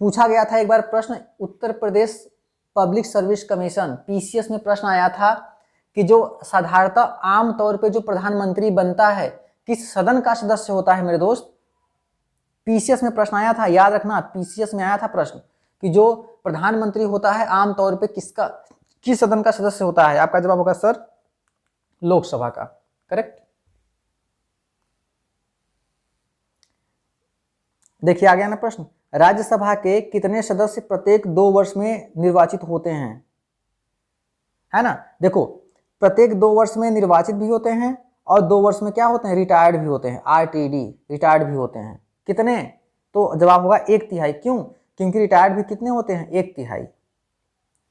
पूछा गया था एक बार प्रश्न, Uttar Pradesh public service commission PCS में प्रश्न आया था कि जो साधारणतः आम तौर पे जो प्रधानमंत्री बनता है किस सदन का सदस्य होता है मेरे दोस्त? पीसीएस में प्रश्न आया था, याद रखना, पीसीएस में आया था प्रश्न कि जो प्रधानमंत्री होता है आमतौर पे किस सदन का सदस्य होता है? आपका जवाब होगा सर लोकसभा का, करेक्ट। देखिए आ गया ना प्रश्न, राज्यसभा के कितने सदस्य प्रत्येक 2 वर्ष में निर्वाचित होते हैं? है ना, देखो प्रत्येक 2 वर्ष में निर्वाचित भी होते हैं और 2 वर्ष में क्या होते हैं? रिटायर्ड भी होते हैं, आरटीडी, रिटायर्ड भी होते हैं। कितने? तो जवाब होगा 1/3। क्यों? क्योंकि रिटायर्ड भी कितने होते हैं? 1/3।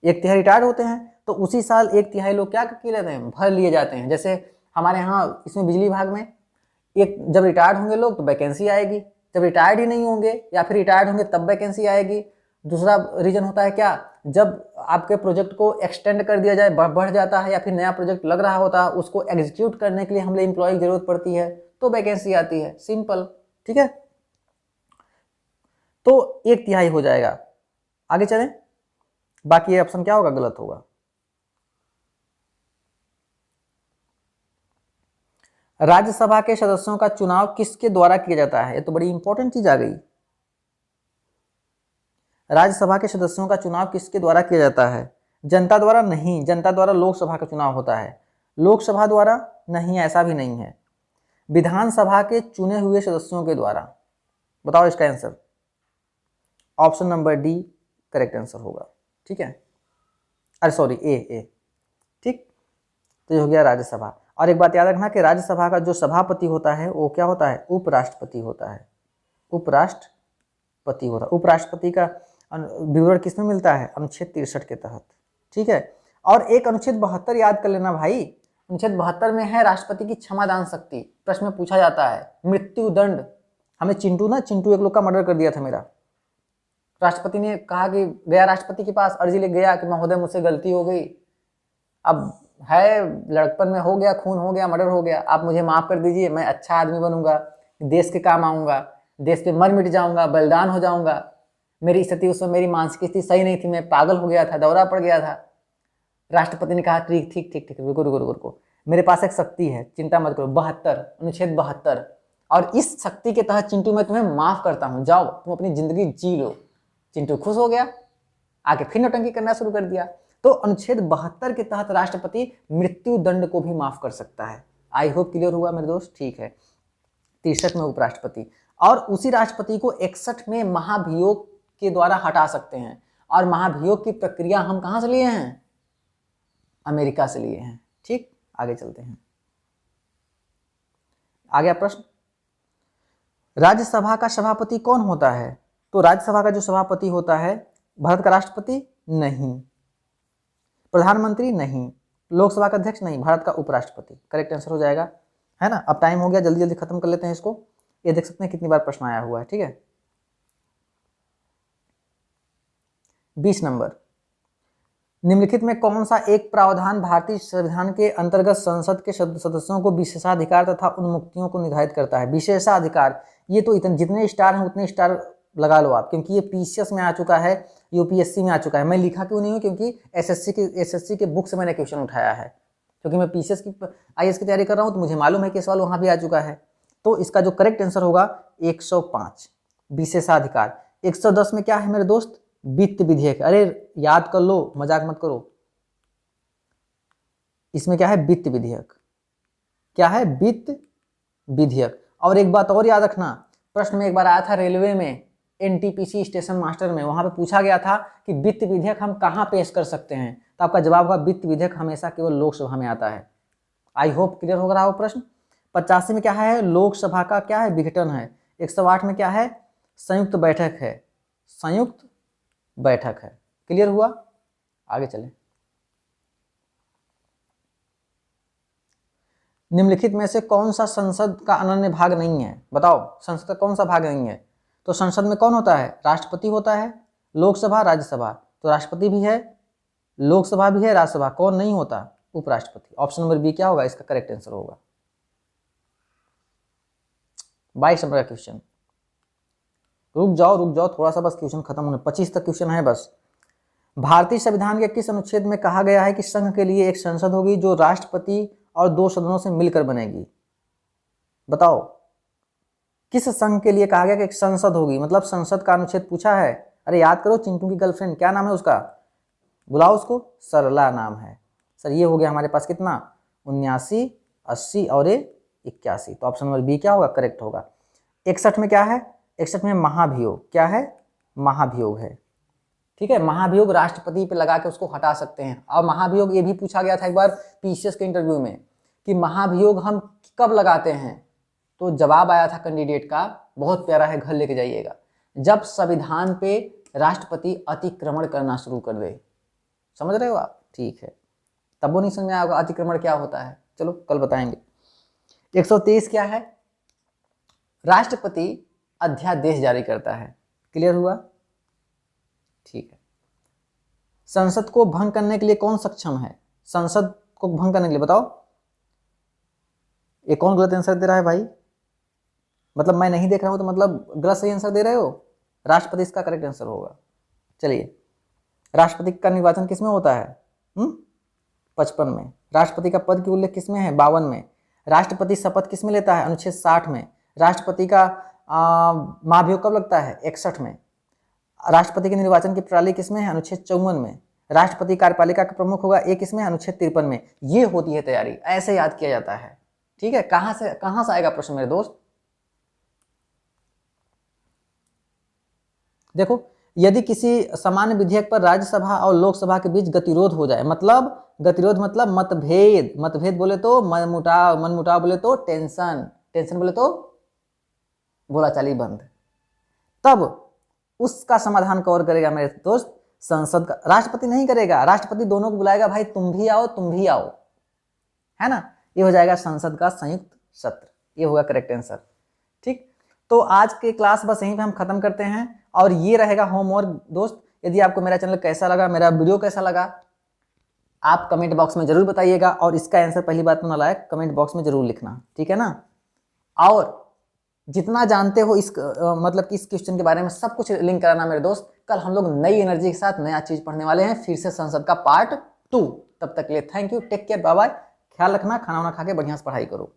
1/3 रिटायर्ड होते हैं, तो उसी साल 1/3 लोग क्या कर लेते हैं? भर लिए जाते हैं। जैसे हमारे यहाँ इसमें बिजली विभाग में जब रिटायर्ड होंगे लोग तो वैकेंसी आएगी, जब रिटायर्ड ही नहीं होंगे या फिर रिटायर्ड होंगे तब वैकेंसी आएगी। दूसरा रीजन होता है क्या? जब आपके प्रोजेक्ट को एक्सटेंड कर दिया जाए, बढ़ जाता है, या फिर नया प्रोजेक्ट लग रहा होता है, उसको एग्जीक्यूट करने के लिए हमें एम्प्लॉय की जरूरत पड़ती है तो वैकेंसी आती है, सिंपल, ठीक है। तो 1/3 हो जाएगा। आगे चलें, बाकी ये ऑप्शन क्या होगा? गलत होगा। राज्यसभा के सदस्यों का चुनाव किसके द्वारा किया जाता है? ये तो बड़ी इंपॉर्टेंट चीज आ गई। राज्यसभा के सदस्यों का चुनाव किसके द्वारा किया जाता है? जनता द्वारा नहीं, जनता द्वारा लोकसभा का चुनाव होता है। लोकसभा द्वारा नहीं, ऐसा भी नहीं है। विधानसभा के चुने हुए सदस्यों के द्वारा। बताओ इसका answer. Option number D correct answer होगा, ठीक है। अरे सॉरी, ए, ठीक। तो ये हो गया राज्यसभा। और एक बात याद रखना कि राज्यसभा का जो सभापति होता है वो क्या होता है? उपराष्ट्रपति होता है। उपराष्ट्रपति होता है। उपराष्ट्रपति का विवरण किसमें मिलता है? अनुच्छेद 63 के तहत, ठीक है। और एक अनुच्छेद 72 याद कर लेना भाई। अनुच्छेद 72 में है राष्ट्रपति की क्षमादान शक्ति। प्रश्न में पूछा जाता है मृत्यु दंड। हमें चिंटू एक लोग का मर्डर कर दिया था मेरा। राष्ट्रपति ने कहा कि गया राष्ट्रपति के पास, अर्जी ले गया कि महोदय मुझसे गलती हो गई, अब है लड़कपन में हो गया, खून हो गया, मर्डर हो गया, आप मुझे माफ कर दीजिए, मैं अच्छा आदमी बनूंगा, देश के काम आऊंगा, देश पे मर मिट जाऊंगा, बलिदान हो जाऊंगा। मेरी स्थिति उस समय, मेरी मानसिक स्थिति सही नहीं थी, मैं पागल हो गया था, दौरा पड़ गया था। राष्ट्रपति ने कहा ठीक ठीक ठीक ठीक, रुको, मेरे पास एक शक्ति है, चिंता मत करो, 72, अनुच्छेद 72, और इस शक्ति के तहत चिंटू मैं तुम्हें माफ करता हूँ, जाओ तुम अपनी जिंदगी जी लो। चिंटू खुश हो गया, आके फिर नौटंकी करना शुरू कर दिया। तो अनुच्छेद 72 के तहत राष्ट्रपति मृत्यु दंड को भी माफ कर सकता है। आई होप क्लियर हुआ मेरे दोस्त, ठीक है। 63 में उपराष्ट्रपति, और उसी राष्ट्रपति को 61 में महाभियोग के द्वारा हटा सकते हैं। और महाभियोग की प्रक्रिया हम कहां से लिए हैं? अमेरिका से लिए हैं, ठीक। आगे चलते हैं। आ गया प्रश्न, राज्यसभा का सभापति कौन होता है? तो राज्यसभा का जो सभापति होता है भारत का राष्ट्रपति नहीं, प्रधानमंत्री नहीं, लोकसभा का अध्यक्ष नहीं, भारत का उपराष्ट्रपति करेक्ट आंसर हो जाएगा, है ना। अब टाइम हो गया, जल्दी जल्दी खत्म कर लेते हैं इसको। ये देख सकते हैं कितनी बार प्रश्न आया हुआ है, ठीक है। 20 नंबर, निम्नलिखित में कौन सा एक प्रावधान भारतीय संविधान के अंतर्गत संसद के सदस्यों को विशेषाधिकार तथा उन्मुक्तियों को निर्धारित करता है? विशेषाधिकार, ये तो इतने जितने स्टार हैं उतने स्टार लगा लो आप, क्योंकि ये पीसीएस में आ चुका है, यूपीएससी में आ चुका है। मैं लिखा क्यों नहीं हूँ? क्योंकि एसएससी के बुक से मैंने क्वेश्चन उठाया है, क्योंकि मैं पीसीएस की आईएएस की तैयारी कर रहा हूँ, तो मुझे मालूम है कि सवाल वहाँ भी आ चुका है। तो इसका जो करेक्ट आंसर होगा 105 विशेषाधिकार। 110 में क्या है मेरे दोस्त? वित्त विधेयक। अरे याद कर लो, मजाक मत करो। इसमें क्या है? वित्त विधेयक। क्या है? वित्त विधेयक। और एक बात और याद रखना, प्रश्न में एक बार आया था रेलवे में, एनटीपीसी स्टेशन मास्टर में, वहां पे पूछा गया था कि वित्त विधेयक हम कहां पेश कर सकते हैं, तो आपका जवाब होगा वित्त विधेयक हमेशा केवल लोकसभा में आता है। आई होप क्लियर हो रहा हो प्रश्न। 85 में क्या है? लोकसभा का क्या है? विघटन है। 108 में क्या है? संयुक्त बैठक है। संयुक्त बैठक है। क्लियर हुआ? आगे चलें। निम्नलिखित में से कौन सा संसद का अनन्य भाग नहीं है? बताओ, संसद का कौन सा भाग नहीं है? तो संसद में कौन होता है? राष्ट्रपति होता है, लोकसभा, राज्यसभा। तो राष्ट्रपति भी है, लोकसभा भी है, राज्यसभा। कौन नहीं होता? उपराष्ट्रपति। ऑप्शन नंबर बी क्या होगा? इसका करेक्ट आंसर होगा। 22 नंबर का क्वेश्चन। रुक जाओ, थोड़ा सा बस क्वेश्चन खत्म होने, 25 तक क्वेश्चन है बस। भारतीय संविधान के किस अनुच्छेद में कहा गया है कि संघ के लिए एक संसद होगी जो राष्ट्रपति और 2 सदनों से मिलकर बनेगी? बताओ, किस संघ के लिए कहा गया कि एक संसद होगी? मतलब संसद का अनुच्छेद पूछा है। अरे याद करो, चिंटू की गर्लफ्रेंड क्या नाम है उसका? बुलाओ उसको, सरला नाम है। सर ये हो गया हमारे पास कितना? 79, 80 और 81। तो ऑप्शन नंबर बी क्या होगा? करेक्ट होगा। 61 में क्या है? 61 में महाभियोग। क्या है? महाभियोग है। ठीक है, महाभियोग राष्ट्रपति पे लगा के उसको हटा सकते हैं। और महाभियोग ये भी पूछा गया था एक बार पीसीएस के इंटरव्यू में कि महाभियोग हम कब लगाते हैं? तो जवाब आया था कैंडिडेट का, बहुत प्यारा है, घर लेके जाइएगा, जब संविधान पे राष्ट्रपति अतिक्रमण करना शुरू कर दे। समझ रहे हो आप? ठीक है, तब वो नहीं समझ में आएगा अतिक्रमण क्या होता है, चलो कल बताएंगे। 123 क्या है? राष्ट्रपति अध्यादेश जारी करता है। क्लियर हुआ? ठीक है। संसद को भंग करने के लिए कौन सक्षम है? संसद को भंग करने के लिए बताओ, ये कौन गलत आंसर दे रहा है भाई? मतलब मैं नहीं देख रहा हूं तो मतलब गलत सही आंसर दे रहे हो? राष्ट्रपति इसका करेक्ट आंसर होगा। चलिए, राष्ट्रपति का निर्वाचन किसमें होता है? 55 में। राष्ट्रपति का पद की उल्लेख किसमें है? 52 में। राष्ट्रपति शपथ किसमें लेता है? अनुच्छेद 60 में। राष्ट्रपति का महाभियोग कब लगता है? 61 में। राष्ट्रपति के निर्वाचन की प्रणाली किसमें है? अनुच्छेद 54 में। राष्ट्रपति कार्यपालिका का प्रमुख होगा, एक किसमें? अनुच्छेद 53 में। ये होती है तैयारी, ऐसे याद किया जाता है। ठीक है, कहां से आएगा प्रश्न मेरे दोस्त? देखो, यदि किसी सामान्य विधेयक पर राज्यसभा और लोकसभा के बीच गतिरोध हो जाए, मतलब गतिरोध मतलब मतभेद, मतभेद बोले तो मनमुटाव बोले तो टेंशन बोले तो बोलाचाली बंद, तब उसका समाधान कौन करेगा मेरे दोस्त? संसद का। राष्ट्रपति नहीं करेगा, राष्ट्रपति दोनों को बुलाएगा, भाई तुम भी आओ, है ना? ये हो जाएगा संसद का संयुक्त सत्र। ये होगा करेक्ट आंसर। ठीक, तो आज के क्लास बस यहीं पे हम खत्म करते हैं, और ये रहेगा होमवर्क दोस्त। यदि आपको मेरा चैनल कैसा लगा, मेरा वीडियो कैसा लगा, आप कमेंट बॉक्स में जरूर बताइएगा, और इसका आंसर पहली बात तो नालायक कमेंट बॉक्स में जरूर लिखना, ठीक है ना? और जितना जानते हो इस मतलब कि इस क्वेश्चन के बारे में सब कुछ लिंक कराना मेरे दोस्त। कल हम लोग नई एनर्जी के साथ नया चीज पढ़ने वाले हैं, फिर से संसद का पार्ट 2। तब तक के लिए thank you, take care, bye bye, ख्याल रखना, खाना वाना खा के बढ़िया से पढ़ाई करो।